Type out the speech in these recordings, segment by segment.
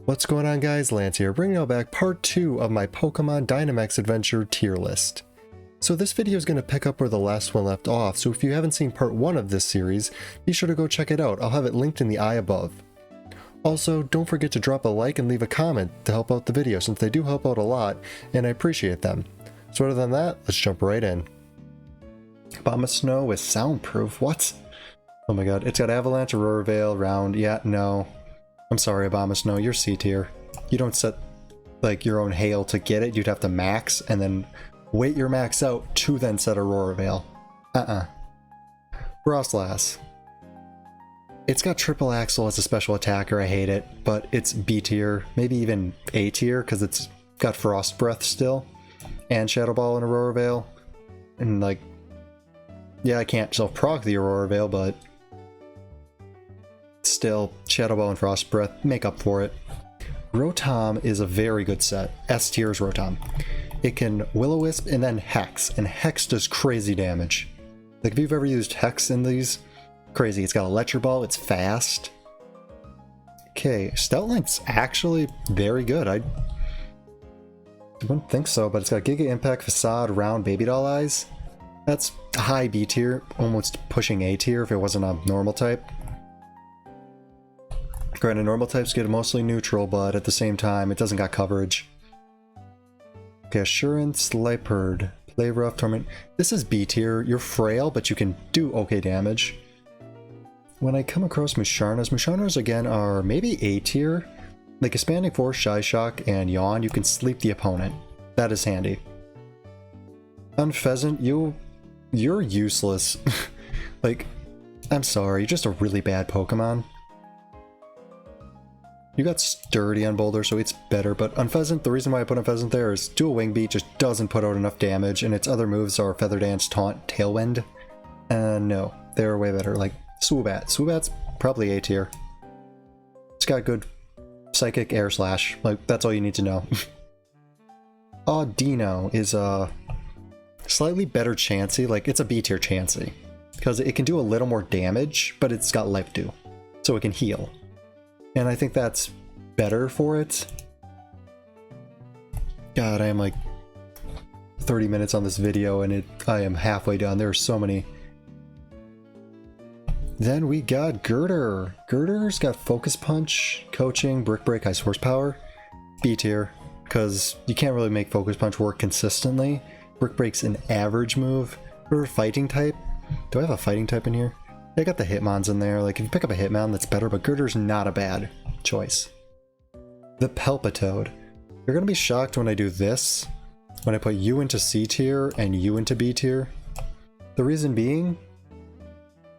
What's going on, guys? Lance here, bringing you back part 2 of my Pokemon Dynamax Adventure tier list. So this video is going to pick up where the last one left off, so if you haven't seen part 1 of this series, be sure to go check it out. I'll have it linked in the eye above. Also, don't forget to drop a like and leave a comment to help out the video, since they do help out a lot, and I appreciate them. So other than that, let's jump right in. Abomasnow is soundproof? What? Oh my god, it's got Avalanche, Aurora Veil, Round, yeah, no. I'm sorry, Abomasnow, you're C tier. You don't set, like, your own hail to get it. You'd have to max, and then wait your max out to then set Aurora Veil. Frostlass. It's got Triple Axle as a special attacker, I hate it, but it's B tier, maybe even A tier, because it's got Frost Breath still, and Shadow Ball and Aurora Veil. And, like, yeah, I can't self-proc the Aurora Veil, but still, Shadow Ball and Frost Breath make up for it. Rotom is a very good set. S tier is Rotom. It can Will-O-Wisp and then Hex, and Hex does crazy damage. Like, if you've ever used Hex in these, crazy. It's got Electro Ball, it's fast. Okay, Stoutland's actually very good. I wouldn't think so, but it's got Giga Impact, Facade, Round, Baby Doll Eyes. That's high B tier, almost pushing A tier if it wasn't a normal type. Granted, normal types get mostly neutral, but at the same time, it doesn't got coverage. Okay, Assurance, Liepard, Play Rough, Torment. This is B tier. You're frail, but you can do okay damage. When I come across Musharnas again are maybe A tier. Like Expanding Force, Shy Shock, and Yawn, you can sleep the opponent. That is handy. Unpheasant, you're useless. Like, I'm sorry, you're just a really bad Pokemon. You got Sturdy on Boulder, so it's better, but Unpheasant, the reason why I put Unpheasant there is Dual Wing Beat just doesn't put out enough damage, and its other moves are Feather Dance, Taunt, Tailwind. No, they're way better. Like, Swoobat. Swoobat's probably A tier. It's got good Psychic, Air Slash. Like, that's all you need to know. Audino is a slightly better Chansey. Like, it's a B tier Chansey. Because it can do a little more damage, but it's got Life Dew. So it can heal. And I think that's better for it. God, I am like 30 minutes on this video and I am halfway done. There are so many. Then we got Girder. Girder's got Focus Punch, Coaching, Brick Break, Ice Horsepower. B tier, because you can't really make Focus Punch work consistently. Brick Break's an average move. For Fighting type, do I have a Fighting type in here? I got the Hitmons in there. Like, if you pick up a Hitmon, that's better, but Girder's not a bad choice. The Palpitoad. You're gonna be shocked when I do this, when I put you into C tier and you into B tier. The reason being,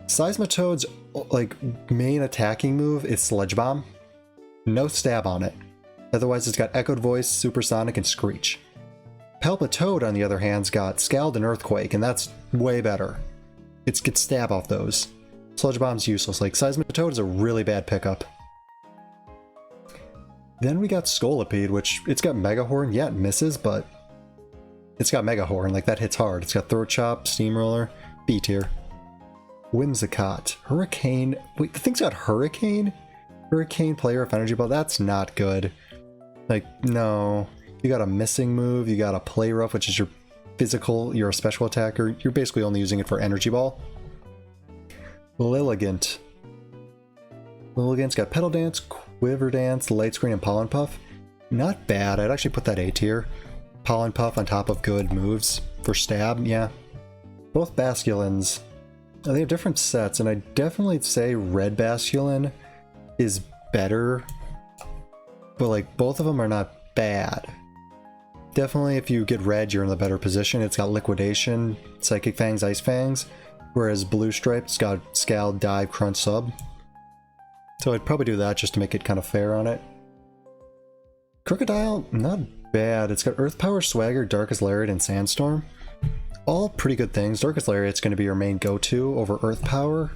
Seismitoad's, like, main attacking move is Sludge Bomb. No stab on it. Otherwise, it's got Echoed Voice, Supersonic, and Screech. Palpitoad, on the other hand, has got Scald and Earthquake, and that's way better. It gets stab off those. Sludge Bomb's useless. Like, Seismitoad is a really bad pickup. Then we got Scolipede, which, it's got Mega Horn. Yeah, it misses, but it's got Mega Horn. Like, that hits hard. It's got Throat Chop, Steamroller, B tier. Whimsicott. Hurricane. Wait, the thing's got Hurricane? Hurricane, Player of Energy Ball. That's not good. Like, no. You got a missing move. You got a Play Rough, which is your physical. You're a special attacker. You're basically only using it for Energy Ball. Lilligant. Lilligant's got Petal Dance, Quiver Dance, Light Screen, and Pollen Puff. Not bad. I'd actually put that A tier. Pollen Puff on top of good moves for stab, yeah. Both Basculins. They have different sets, and I definitely say Red Basculin is better, but like both of them are not bad. Definitely if you get red, you're in the better position. It's got Liquidation, Psychic Fangs, Ice Fangs, whereas Blue Stripe's got Scald, Dive, Crunch, Sub. So I'd probably do that just to make it kind of fair on it. Crocodile, not bad. It's got Earth Power, Swagger, Darkest Lariat, and Sandstorm. All pretty good things. Darkest Lariat's going to be your main go-to over Earth Power,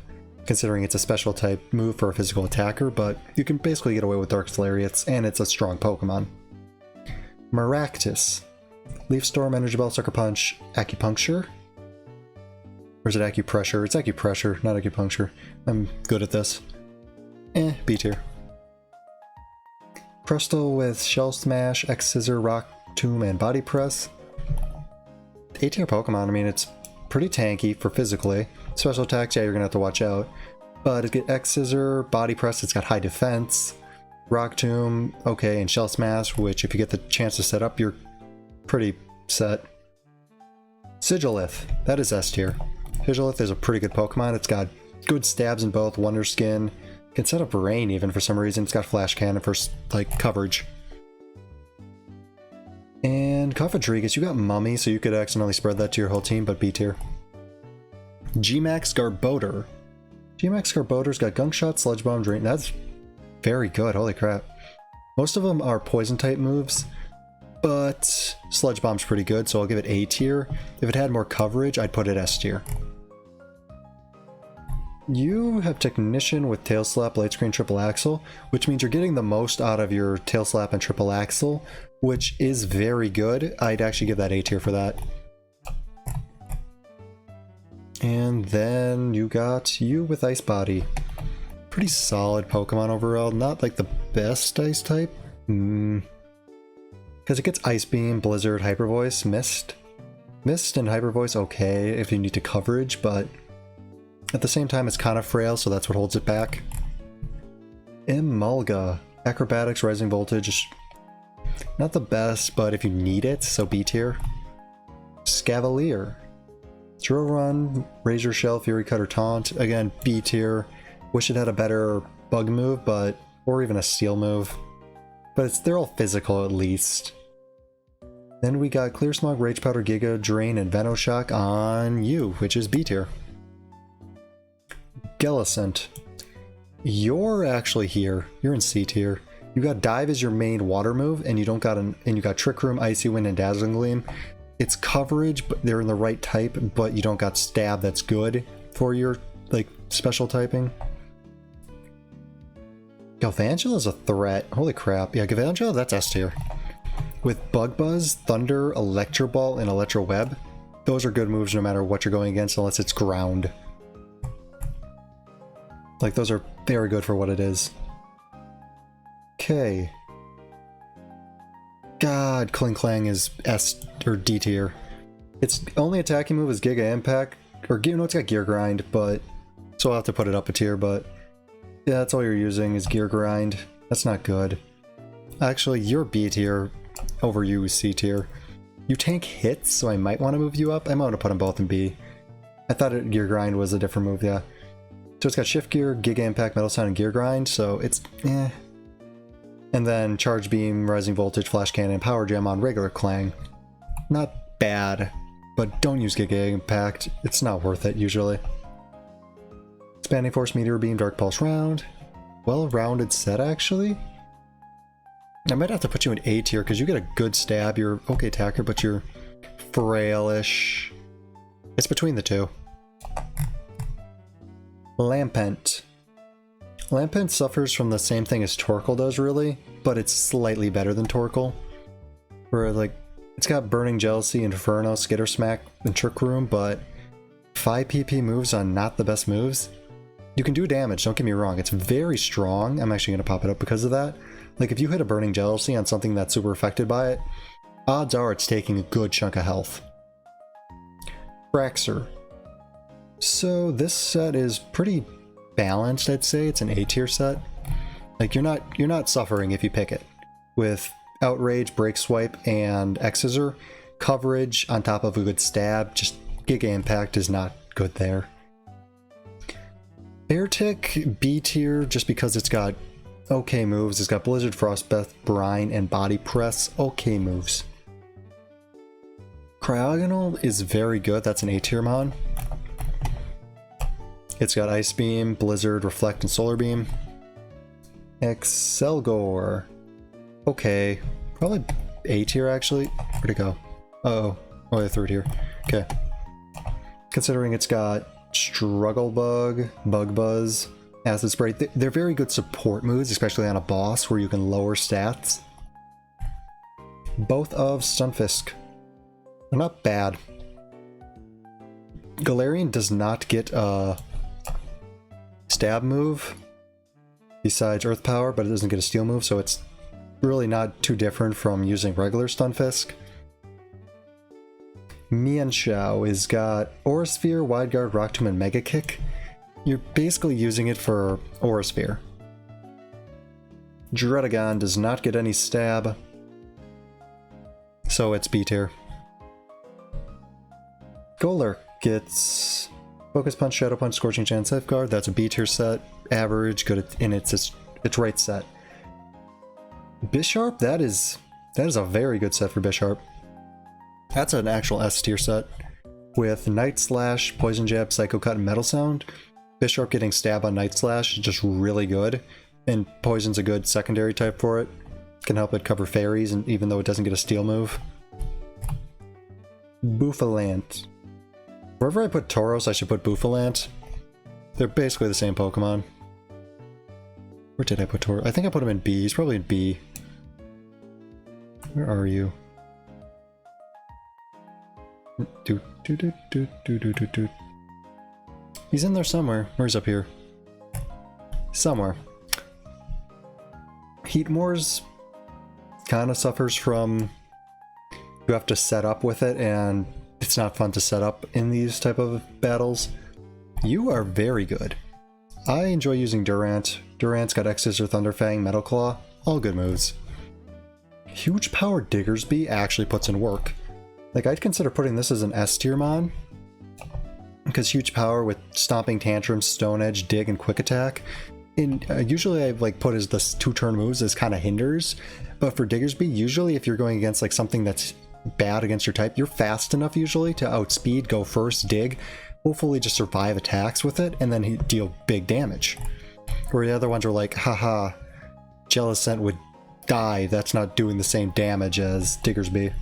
considering it's a special type move for a physical attacker, but you can basically get away with Darkest Lariats, and it's a strong Pokemon. Maractus. Leaf Storm, Energy Ball, Sucker Punch, Acupuncture. Or is it Acupressure? It's Acupressure, not Acupuncture. I'm good at this. B tier. Presto with Shell Smash, X Scissor, Rock Tomb, and Body Press. A tier Pokemon, I mean, it's pretty tanky for physically. Special attacks, yeah, you're gonna have to watch out. But it get X Scissor, Body Press, it's got high defense. Rock Tomb, okay, and Shell Smash, which if you get the chance to set up, you're pretty set. Sigilith, that is S tier. Sigilith is a pretty good Pokemon. It's got good stabs in both, Wonder Skin. Can set up Rain even for some reason. It's got Flash Cannon for like coverage. And Coffintrigus, you got Mummy, so you could accidentally spread that to your whole team, but B tier. Gmax Garbodor. Gmax Garbodor's got Gunk Shot, Sludge Bomb, Drain. That's very good, holy crap. Most of them are poison type moves, but Sludge Bomb's pretty good, so I'll give it A tier. If it had more coverage, I'd put it S tier. You have Technician with Tail Slap, Light Screen, Triple Axle, which means you're getting the most out of your Tail Slap and Triple Axle, which is very good. I'd actually give that A tier for that. And then you got you with Ice Body. Pretty solid Pokemon overall. Not like the best Ice type. Because it gets Ice Beam, Blizzard, Hyper Voice, Mist. Mist and Hyper Voice okay if you need to coverage, but at the same time it's kind of frail, so that's what holds it back. Emolga. Acrobatics, Rising Voltage. Not the best, but if you need it, so B tier. Scavalier. Drill Run, Razor Shell, Fury Cutter, Taunt. Again, B tier. Wish it had a better bug move, or even a steel move. But they're all physical at least. Then we got Clear Smog, Rage Powder, Giga Drain, and Venoshock on you, which is B tier. Gelicent. You're actually here. You're in C tier. You got Dive as your main water move, and you got Trick Room, Icy Wind, and Dazzling Gleam. It's coverage, but they're in the right type, but you don't got Stab that's good for your like special typing. Galvantula is a threat. Holy crap. Yeah, Galvantula, that's S tier. With Bug Buzz, Thunder, Electro Ball, and Electro Web, those are good moves no matter what you're going against, unless it's ground. Like, those are very good for what it is. Okay. God, Kling Klang is S or D tier. Its only attacking move is Giga Impact, or no, it's got Gear Grind, but so I'll have to put it up a tier, but yeah, that's all you're using is Gear Grind. That's not good. Actually, you're B tier over you, C tier. You tank hits, so I might want to move you up. I might want to put them both in B. I thought Gear Grind was a different move, yeah. So it's got Shift Gear, Giga Impact, Metal Sound, and Gear Grind, so it's eh. And then Charge Beam, Rising Voltage, Flash Cannon, and Power Gem on regular Clang. Not bad, but don't use Giga Impact. It's not worth it, usually. Expanding Force, Meteor Beam, Dark Pulse Round. Well-rounded set, actually. I might have to put you in A tier, because you get a good stab. You're okay attacker, but you're frailish. It's between the two. Lampent. Lampent suffers from the same thing as Torkoal does, really, but it's slightly better than Torkoal. Where, like, it's got Burning Jealousy, Inferno, Skitter Smack, and Trick Room, but 5 PP moves on not the best moves. You can do damage, don't get me wrong, it's very strong. I'm actually going to pop it up because of that. Like, if you hit a Burning Jealousy on something that's super affected by it, odds are it's taking a good chunk of health. Fraxer. So this set is pretty balanced, I'd say. It's an A tier set. Like, you're not suffering if you pick it. With Outrage, Break Swipe, and X Scissor, coverage on top of a good stab, just Giga Impact is not good there. Beartic, B tier, just because it's got okay moves. It's got Blizzard, Frostbite, Brine, and Body Press. Okay moves. Cryogonal is very good. That's an A tier mon. It's got Ice Beam, Blizzard, Reflect, and Solar Beam. Excelgor. Okay. Probably A tier, actually. Where'd it go? Uh-oh. Oh, I threw it here. Okay. Considering it's got Struggle Bug, Bug Buzz, Acid Spray. They're very good support moves, especially on a boss where you can lower stats. Both of Stunfisk. They're not bad. Galarian does not get a stab move besides Earth Power, but it doesn't get a steel move, so it's really not too different from using regular Stunfisk. Mienshao is got Aura Sphere, Wide Guard, Rock Tomb, and Mega Kick. You're basically using it for Aura Sphere. Dredagon does not get any stab, so it's B tier. Golurk gets Focus Punch, Shadow Punch, Scorching Chance, Safeguard. That's a B tier set. Average, good, and it's right set. Bisharp, that is a very good set for Bisharp. That's an actual S tier set with Night Slash, Poison Jab, Psycho Cut, and Metal Sound. Bisharp getting stab on Night Slash is just really good, and Poison's a good secondary type for it. Can help it cover fairies, and even though it doesn't get a steel move. Bouffalant. Wherever I put Tauros, I should put Bouffalant. They're basically the same Pokemon. Where did I put Tauros? I think I put him in B. He's probably in B. Where are you? He's in there somewhere. Where's up here? Somewhere. Heatmore's kind of suffers from... You have to set up with it, and it's not fun to set up in these type of battles. You are very good. I enjoy using Durant. Durant's got X-Scissor, Thunderfang, Metal Claw. All good moves. Huge Power Diggersby actually puts in work. Like, I'd consider putting this as an S tier mon, because Huge Power with Stomping Tantrum, Stone Edge, Dig, and Quick Attack. Usually I like put as the 2-turn moves as kind of hinders, but for Diggersby, usually if you're going against like something that's bad against your type, you're fast enough usually to outspeed, go first, dig, hopefully just survive attacks with it, and then deal big damage. Where the other ones are like, haha, Jellicent would die, that's not doing the same damage as Diggersby.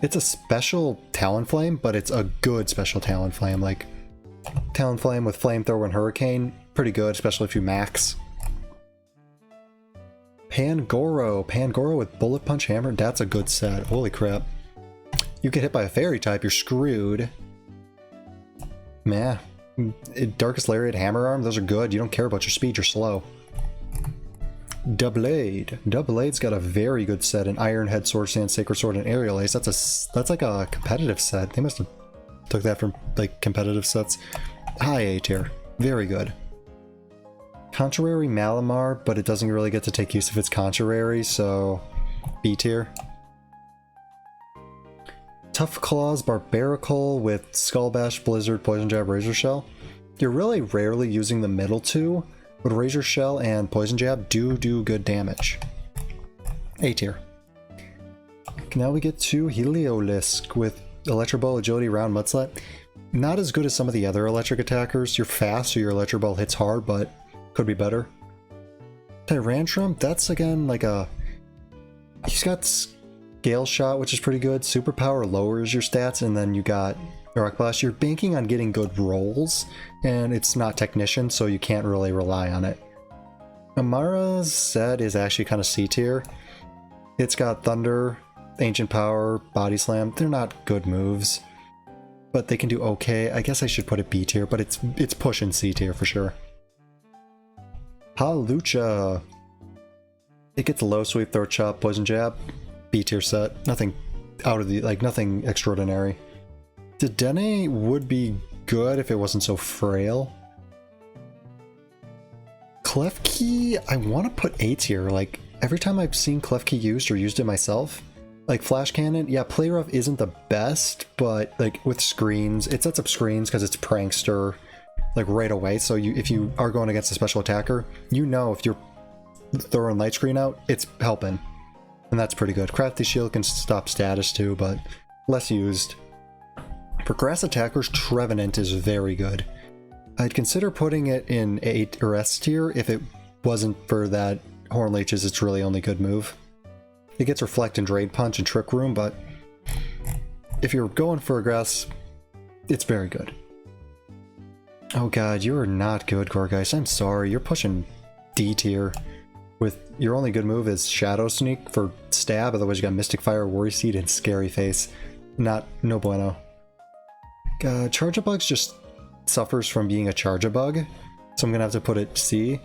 It's a special Talonflame, but it's a good special Talonflame. Like, Talonflame with Flamethrower and Hurricane, pretty good, especially if you max. Pangoro with Bullet Punch Hammer, that's a good set. Holy crap. You get hit by a fairy type, you're screwed. Meh. Darkest Lariat, Hammer Arm, those are good. You don't care about your speed, you're slow. Doublade. Doublade's got a very good set in Iron Head, Sword Sand, Sacred Sword, and Aerial Ace. That's like a competitive set. They must have took that from like competitive sets. High A tier. Very good. Contrary Malamar, but it doesn't really get to take use of its contrary, so B tier. Tough Claws Barbarical with Skull Bash, Blizzard, Poison Jab, Razor Shell. You're really rarely using the middle two, but Razor Shell and Poison Jab do good damage. A tier. Now we get to Heliolisk with Electro Ball, Agility, Round, Mudslap. Not as good as some of the other electric attackers. You're fast, so your Electro Ball hits hard, but could be better. Tyrantrum, that's again like a... He's got Scale Shot, which is pretty good. Superpower lowers your stats, and then you got Rock Blast. You're banking on getting good rolls, and it's not Technician, so you can't really rely on it. Amara's set is actually kind of C tier. It's got Thunder, Ancient Power, Body Slam. They're not good moves, but they can do okay. I guess I should put it B tier, but it's pushing C tier for sure. Hawlucha. It gets Low Sweep, Throat Chop, Poison Jab. B tier set. Nothing out of the, like, nothing extraordinary. Dedenne would be good if it wasn't so frail. Klefki, I want to put A tier. Like, every time I've seen Klefki used or used it myself, like Flash Cannon, yeah, Play Rough isn't the best, but like with screens, it sets up screens because it's Prankster like right away. So if you are going against a special attacker, you know if you're throwing Light Screen out, it's helping. And that's pretty good. Crafty Shield can stop status too, but less used. For grass attackers, Trevenant is very good. I'd consider putting it in A or S tier if it wasn't for that Horn Leech's its really only good move. It gets Reflect and Drain Punch and Trick Room, but if you're going for a grass, it's very good. Oh god, you are not good, Gorgeist. I'm sorry, you're pushing D tier. With your only good move is Shadow Sneak for stab, otherwise you got Mystic Fire, Worry Seed, and Scary Face. No bueno. Charge-a-Bugs just suffers from being a Charge-a-Bug, so I'm gonna have to put it C.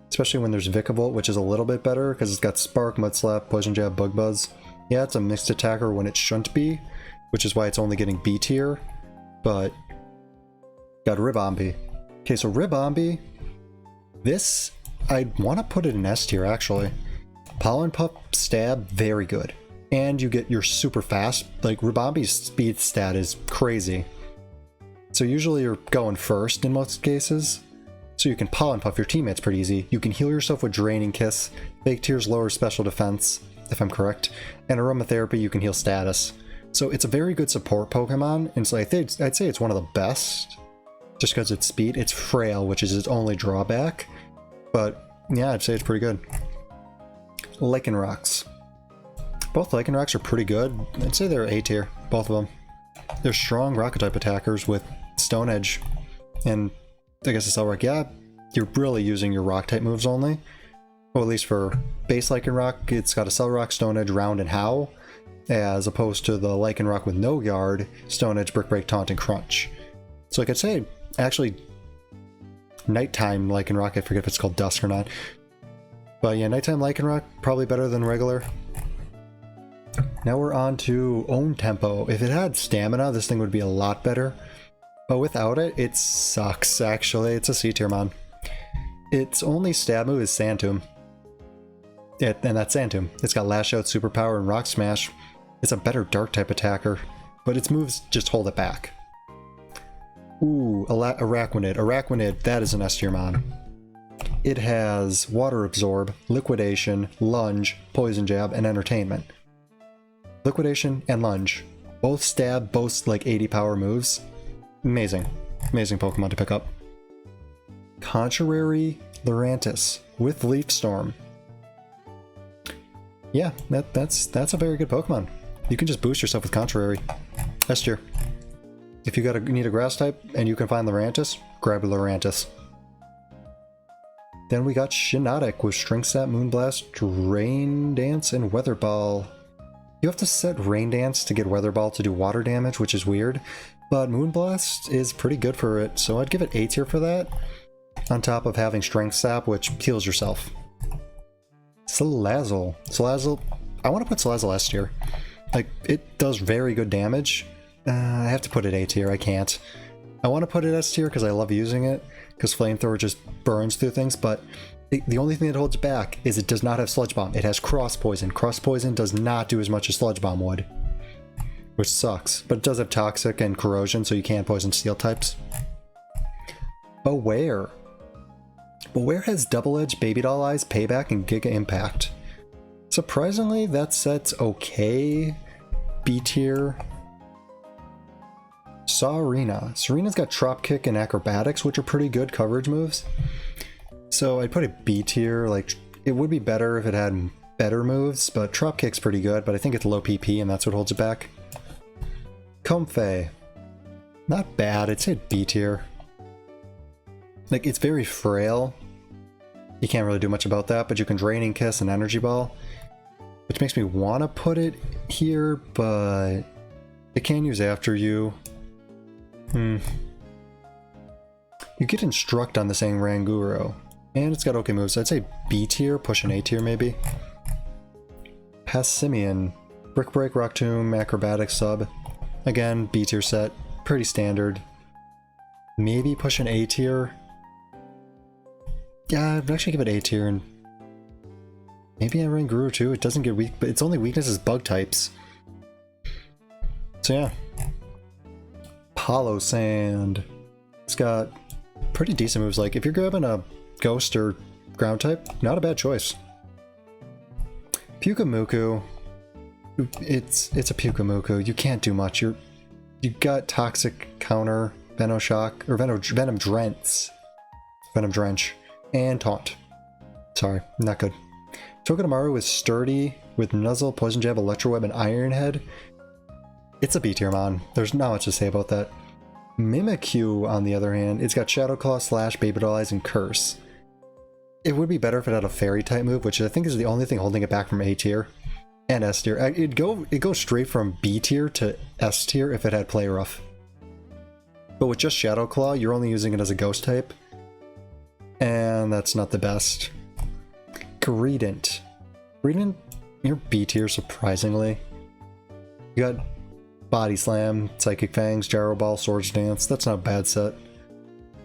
especially when there's Vikavolt, which is a little bit better because it's got Spark, Mud Slap, Poison Jab, Bug Buzz. Yeah, it's a mixed attacker when it shouldn't be, which is why it's only getting B tier, but got Ribombee. Okay, so Ribombee, this, I want to put it in S tier actually. Pollen Puff, Stab, very good. And you get your super fast, like Ribombee's speed stat is crazy. So usually you're going first in most cases. So you can Pollen Puff your teammates pretty easy. You can heal yourself with Draining Kiss. Fake Tears lower special defense, if I'm correct. And Aromatherapy, you can heal status. So it's a very good support Pokemon, and so I'd say it's one of the best, just because it's speed. It's frail, which is its only drawback, but yeah, I'd say it's pretty good. Lycanrocs. Both Lycanrocs are pretty good. I'd say they're A tier, both of them. They're strong Rocket-type attackers with Stone Edge, and I guess it's Rock. Yeah, you're really using your Rock-type moves only. Well, at least for base Lycanroc, it's got a Cell Rock, Stone Edge, Round, and Howl, as opposed to the Lycanroc with no guard, Stone Edge, Brick Break, Taunt, and Crunch. So I could say, actually, Nighttime Lycanroc, I forget if it's called Dusk or not. But yeah, Nighttime Lycanroc, probably better than regular. Now we're on to Own Tempo. If it had Stamina, this thing would be a lot better. But without it, it sucks, actually. It's a C tier mon. Its only stab move is Sand Tomb. Yeah, and that's Sand Tomb. It's got Lash Out, Superpower, and Rock Smash. It's a better Dark-type attacker, but its moves just hold it back. Ooh, Araquanid. Araquanid, that is an S tier mon. It has Water Absorb, Liquidation, Lunge, Poison Jab, and Entertainment. Liquidation and Lunge. Both stab, both like 80 power moves. Amazing. Amazing Pokemon to pick up. Contrary Lurantis with Leaf Storm. Yeah, that's a very good Pokemon. You can just boost yourself with Contrary. S tier. If you need a grass type and you can find Lurantis, grab Lurantis. Then we got Shiinotic with String Snap, Moonblast, Rain Dance, and Weather Ball. You have to set Rain Dance to get Weather Ball to do water damage, which is weird, but Moonblast is pretty good for it, so I'd give it A tier for that, on top of having Strength Sap, which heals yourself. Salazzle. Salazzle, I want to put Salazzle S tier. Like, it does very good damage. I have to put it A tier, I can't. I want to put it S tier because I love using it, because Flamethrower just burns through things, but the only thing that holds back is it does not have Sludge Bomb. It has Cross Poison. Cross Poison does not do as much as Sludge Bomb would, which sucks, but it does have Toxic and Corrosion, so you can poison Steel types. Beware. Beware has Double Edge, Baby Doll Eyes, Payback, and Giga Impact. Surprisingly, that set's okay. B tier. Serena. Serena's got Trop Kick and Acrobatics, which are pretty good coverage moves. So I'd put it B tier. Like, it would be better if it had better moves, but Trop Kick's pretty good, but I think it's low PP and that's what holds it back. Comfey. Not bad, I'd say B tier. Like, it's very frail. You can't really do much about that, but you can Draining Kiss and Energy Ball, which makes me want to put it here, but it can use After You. You get Instruct on the saying Ranguro, and it's got okay moves, so I'd say B tier, push an A tier maybe. Passimian. Brick Break, Rock Tomb, Acrobatics sub. Again, B tier set, pretty standard. Maybe push an A tier. Yeah, I'd actually give it A tier, and maybe I Ranguru too. It doesn't get weak, but its only weakness is bug types. So yeah. Hollow Sand. It's got pretty decent moves. Like, if you're grabbing a Ghost or Ground type, not a bad choice. Pyukumuku. It's a Pyukumuku. You can't do much. You got Toxic Counter, Venoshock, or Venom Drench. Venom Drench. And Taunt. Sorry, not good. Togedemaru is sturdy with Nuzzle, Poison Jab, Electro Web, and Iron Head. It's a B tier mon. There's not much to say about that. Mimikyu, on the other hand, it's got Shadow Claw, Slash, Baby Doll Eyes, and Curse. It would be better if it had a Fairy type move, which I think is the only thing holding it back from A tier and S tier. It'd go straight from B tier to S tier if it had Play Rough. But with just Shadow Claw, you're only using it as a Ghost type, and that's not the best. Greedent. Greedent, you're B tier surprisingly. You got Body Slam, Psychic Fangs, Gyro Ball, Swords Dance. That's not a bad set.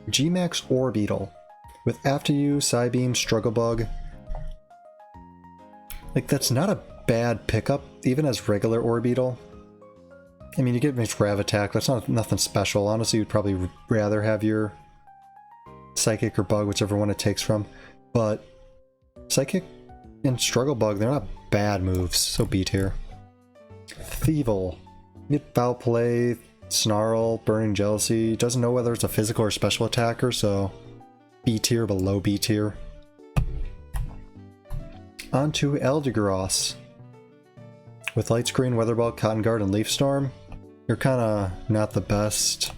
G-Max Orbeetle with After You, Psybeam, Struggle Bug. Like, that's not a bad pickup, even as regular Orbeetle. I mean, you get mixed Grav Attack, that's not nothing special. Honestly, you'd probably rather have your Psychic or Bug, whichever one it takes from. But Psychic and Struggle Bug, they're not bad moves, so B tier. Thievul. You get Foul Play, Snarl, Burning Jealousy. Doesn't know whether it's a physical or special attacker, so B tier, below B tier. On to Eldegoss. With Light Screen, Weather Ball, Cotton Guard, and Leaf Storm, you're kinda not the best.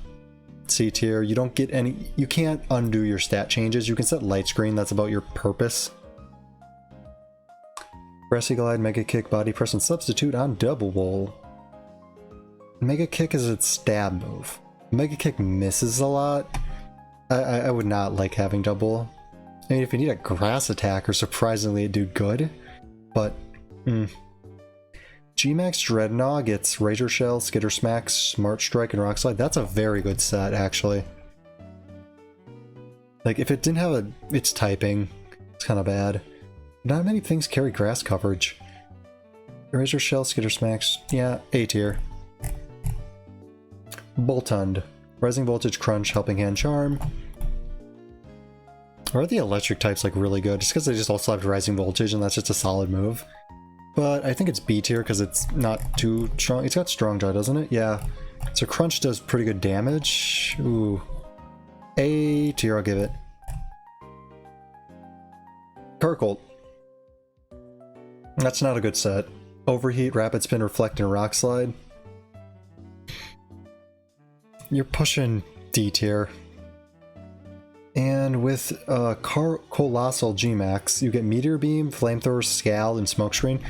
C tier. You don't get any. You can't undo your stat changes. You can set Light Screen, that's about your purpose. Grassy Glide, Mega Kick, Body Press, and Substitute on Double Wool. Mega Kick is its stab move. Mega Kick misses a lot. I would not like having double. I mean, if you need a grass attacker, surprisingly it do good. But, G-Max Dreadnought gets Razor Shell, Skitter Smack, Smart Strike, and Rock Slide. That's a very good set, actually. Like, if it didn't have its typing, it's kind of bad. Not many things carry grass coverage. Razor Shell, Skitter Smacks, yeah, A tier. Boltund. Rising Voltage, Crunch, Helping Hand, Charm. Are the electric types like really good? Just because they just also have Rising Voltage and that's just a solid move. But I think it's B tier because it's not too strong. It's got Strong Jaw, doesn't it? Yeah. So Crunch does pretty good damage. Ooh. A tier, I'll give it. Carcolt. That's not a good set. Overheat, Rapid Spin, Reflect, and Rock Slide. You're pushing D tier. And with Colossal G-Max, you get Meteor Beam, Flamethrower, Scal, and Smokescreen.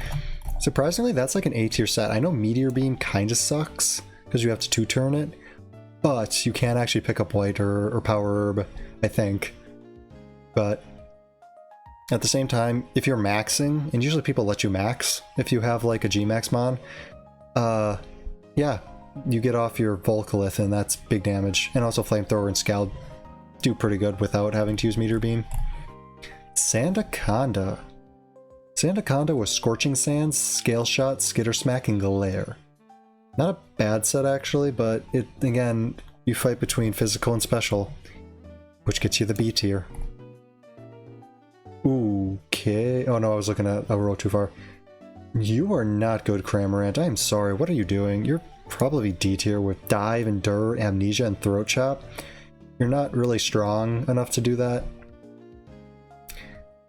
Surprisingly, that's like an A tier set. I know Meteor Beam kind of sucks because you have to two-turn it, but you can actually pick up White or Power Herb, I think. But at the same time, if you're maxing, and usually people let you max if you have like a G-Max mon, yeah, you get off your Volcalith and that's big damage. And also Flamethrower and Scal do pretty good without having to use Meteor Beam. Sandaconda. Sandaconda with Scorching Sands, Scale Shot, Skitter Smack, and Glare. Not a bad set actually, but it again, you fight between physical and special, which gets you the B tier. Okay. Oh no, I was looking at a row too far. You are not good, Cramorant. I am sorry. What are you doing? You're probably D tier with Dive, Endure, Amnesia, and Throat Chop. You're not really strong enough to do that.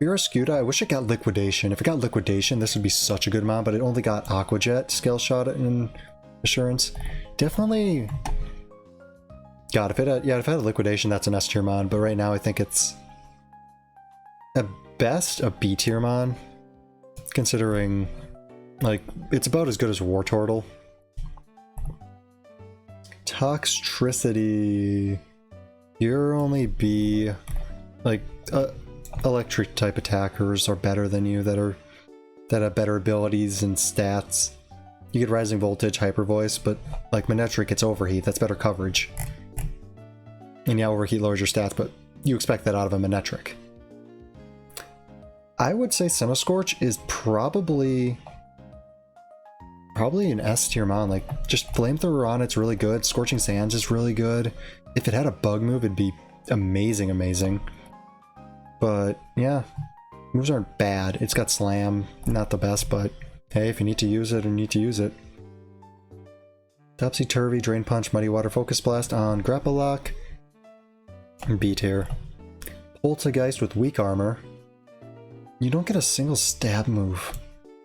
Barraskewda, I wish it got Liquidation. If it got Liquidation, this would be such a good mod, but it only got Aqua Jet, Scale Shot, and Assurance. Definitely... God, if it had Liquidation, that's an S tier mod, but right now I think it's at best a B tier mod, considering, like, it's about as good as Wartortle. Toxtricity... You're only B, like, electric type attackers are better than you that have better abilities and stats. You get Rising Voltage, Hyper Voice, but like Manectric gets Overheat, that's better coverage. And yeah, Overheat lowers your stats, but you expect that out of a Manectric. I would say Cinescorch is probably an S tier mon. Like, just Flamethrower on it's really good. Scorching Sands is really good. If it had a bug move, it'd be amazing. But yeah, moves aren't bad. It's got Slam, not the best, but hey, if you need to use it, you need to use it. Topsy Turvy, Drain Punch, Muddy Water, Focus Blast on Grapple Lock. B tier. Poltergeist with Weak Armor. You don't get a single stab move.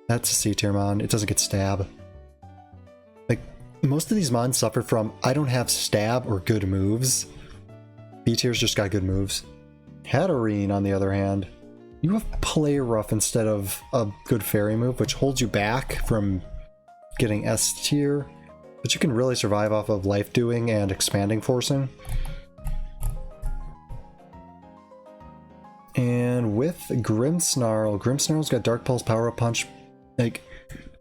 That's a C tier mon. It doesn't get stab. Like, most of these mons suffer from I don't have stab or good moves. B tier's just got good moves. Hatterene, on the other hand, you have Play Rough instead of a good fairy move, which holds you back from getting S tier, but you can really survive off of Life Doing and Expanding Forcing. And with Grimmsnarl's got Dark Pulse, Power Up Punch. Like,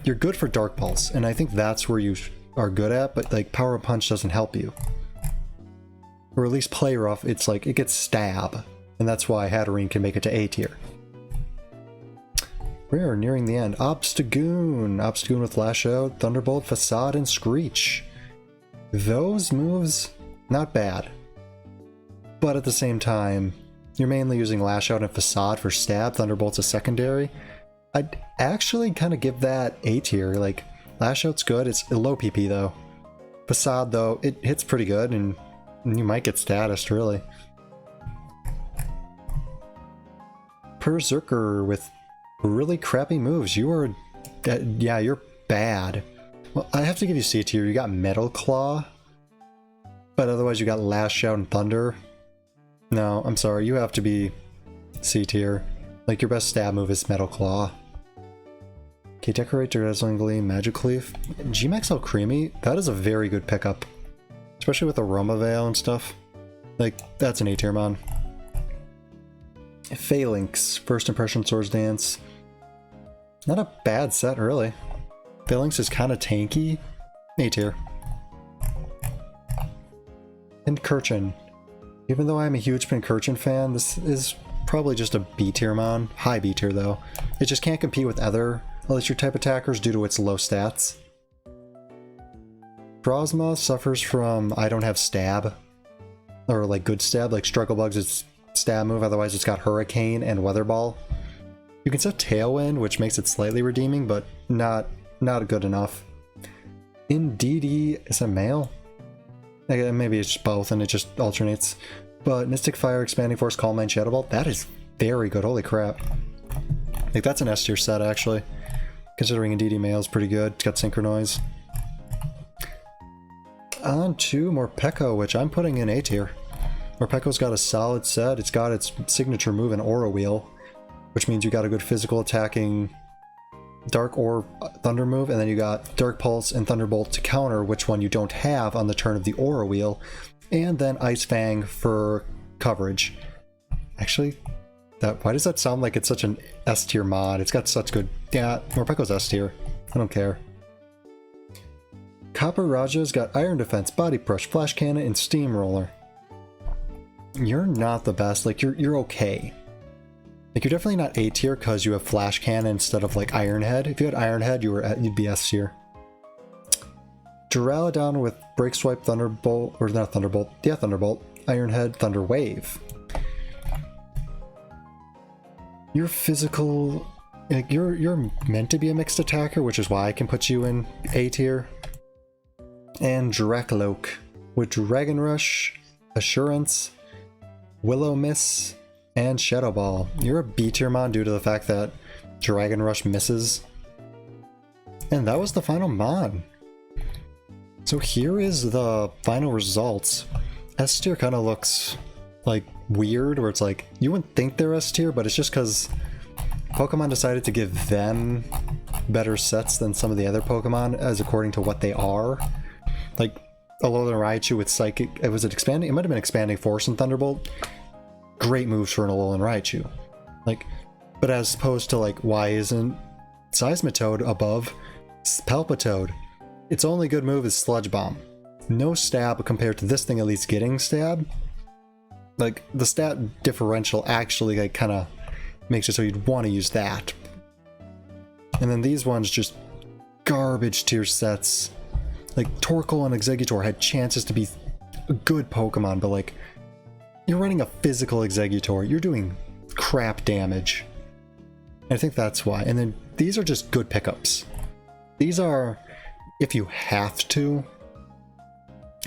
you're good for Dark Pulse, and I think that's where you are good at, but like Power Up Punch doesn't help you. Or at least play rough, it's like, it gets Stab, and that's why Hatterene can make it to A tier. We are nearing the end. Obstagoon with Lash Out, Thunderbolt, Facade, and Screech. Those moves, not bad. But at the same time, you're mainly using Lash Out and Facade for stab, Thunderbolt's a secondary. I'd actually kind of give that A tier. Like, Lash Out's good, it's a low PP though. Facade though, it hits pretty good, and you might get statused, really. Berserker with really crappy moves. You are, yeah, you're bad. Well, I have to give you C tier. You got Metal Claw, but otherwise you got Lash Out and Thunder. No, I'm sorry, you have to be C tier. Like, your best stab move is Metal Claw. Okay, Decorate, Dazzling Gleam, Magic Leaf. G-Max Alcremie, that is a very good pickup. Especially with Aroma Veil and stuff. Like, that's an A tier mon. Phalanx, First Impression Swords Dance. Not a bad set, really. Phalanx is kind of tanky. A tier. Pincurchin. Even though I'm a huge Pincurchin fan, this is probably just a B tier mon. High B tier though. It just can't compete with other Elixir type attackers due to its low stats. Frosma suffers from I don't have stab. Or like good stab, like Struggle Bug's its stab move, otherwise it's got Hurricane and Weather Ball. You can set Tailwind, which makes it slightly redeeming, but not good enough. Indeedee, is it male? Maybe it's just both and it just alternates. But Mystic Fire, Expanding Force, Calm Mind, Shadow Ball, that is very good, holy crap. Like, that's an S tier set, actually. Considering Indeedee male is pretty good, it's got Synchronize. On to Morpeko, which I'm putting in A tier. Morpeko's got a solid set, it's got its signature move in Aura Wheel, which means you got a good physical attacking Dark or Thunder move, and then you got Dark Pulse and Thunderbolt to counter which one you don't have on the turn of the Aura Wheel, and then Ice Fang for coverage. Actually, why does that sound like it's such an S tier mod? It's got such good... Yeah, Morpeko's S tier. I don't care. Copper Raja's got Iron Defense, Body Brush, Flash Cannon, and Steamroller. You're not the best. Like, you're okay. Like, you're definitely not A tier because you have Flash Cannon instead of like Iron Head. If you had Iron Head, you'd be S tier. Duraludon with Break Swipe, Thunderbolt, or not Thunderbolt, yeah, Thunderbolt, Iron Head, Thunder Wave. You're physical, like you're meant to be a mixed attacker, which is why I can put you in A tier. And Drakloak with Dragon Rush, Assurance, Willow Miss, and Shadow Ball. You're a B tier mon due to the fact that Dragon Rush misses. And that was the final mon. So here is the final results. S tier kind of looks like weird, where it's like you wouldn't think they're S tier, but it's just because Pokemon decided to give them better sets than some of the other Pokemon as according to what they are. Like Alolan Raichu with Psychic, it might have been Expanding Force and Thunderbolt. Great moves for an Alolan Raichu. Like, but as opposed to like, why isn't Seismitoad above Palpitoad? Its only good move is Sludge Bomb. No stab compared to this thing at least getting stab. Like, the stat differential actually like kind of makes it so you'd want to use that. And then these ones just garbage tier sets. Like Torkoal and Exeggutor had chances to be a good Pokemon, but like, you're running a physical Exeggutor, you're doing crap damage. I think that's why. And then these are just good pickups. These are, if you have to,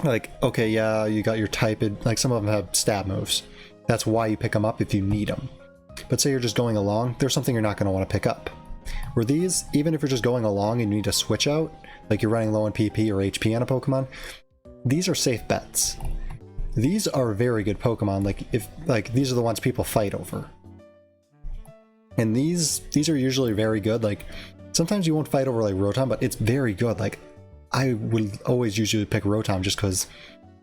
like, okay, yeah, you got your type, like some of them have stab moves. That's why you pick them up if you need them. But say you're just going along, there's something you're not going to want to pick up. Where these, even if you're just going along and you need to switch out, like you're running low on PP or HP on a Pokemon, these are safe bets. These are very good Pokemon, these are the ones people fight over. And these are usually very good, like, sometimes you won't fight over like Rotom, but it's very good. Like, I would always usually pick Rotom just because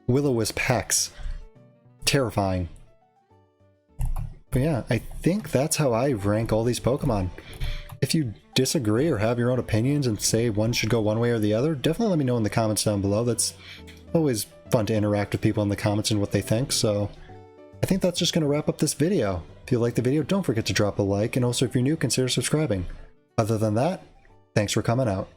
Will-O-Wisp Hex, terrifying. But yeah, I think that's how I rank all these Pokemon. If you disagree or have your own opinions and say one should go one way or the other, definitely let me know in the comments down below. That's always fun to interact with people in the comments and what they think. So I think that's just going to wrap up this video. If you liked the video, don't forget to drop a like, and also if you're new, consider subscribing. Other than that, thanks for coming out.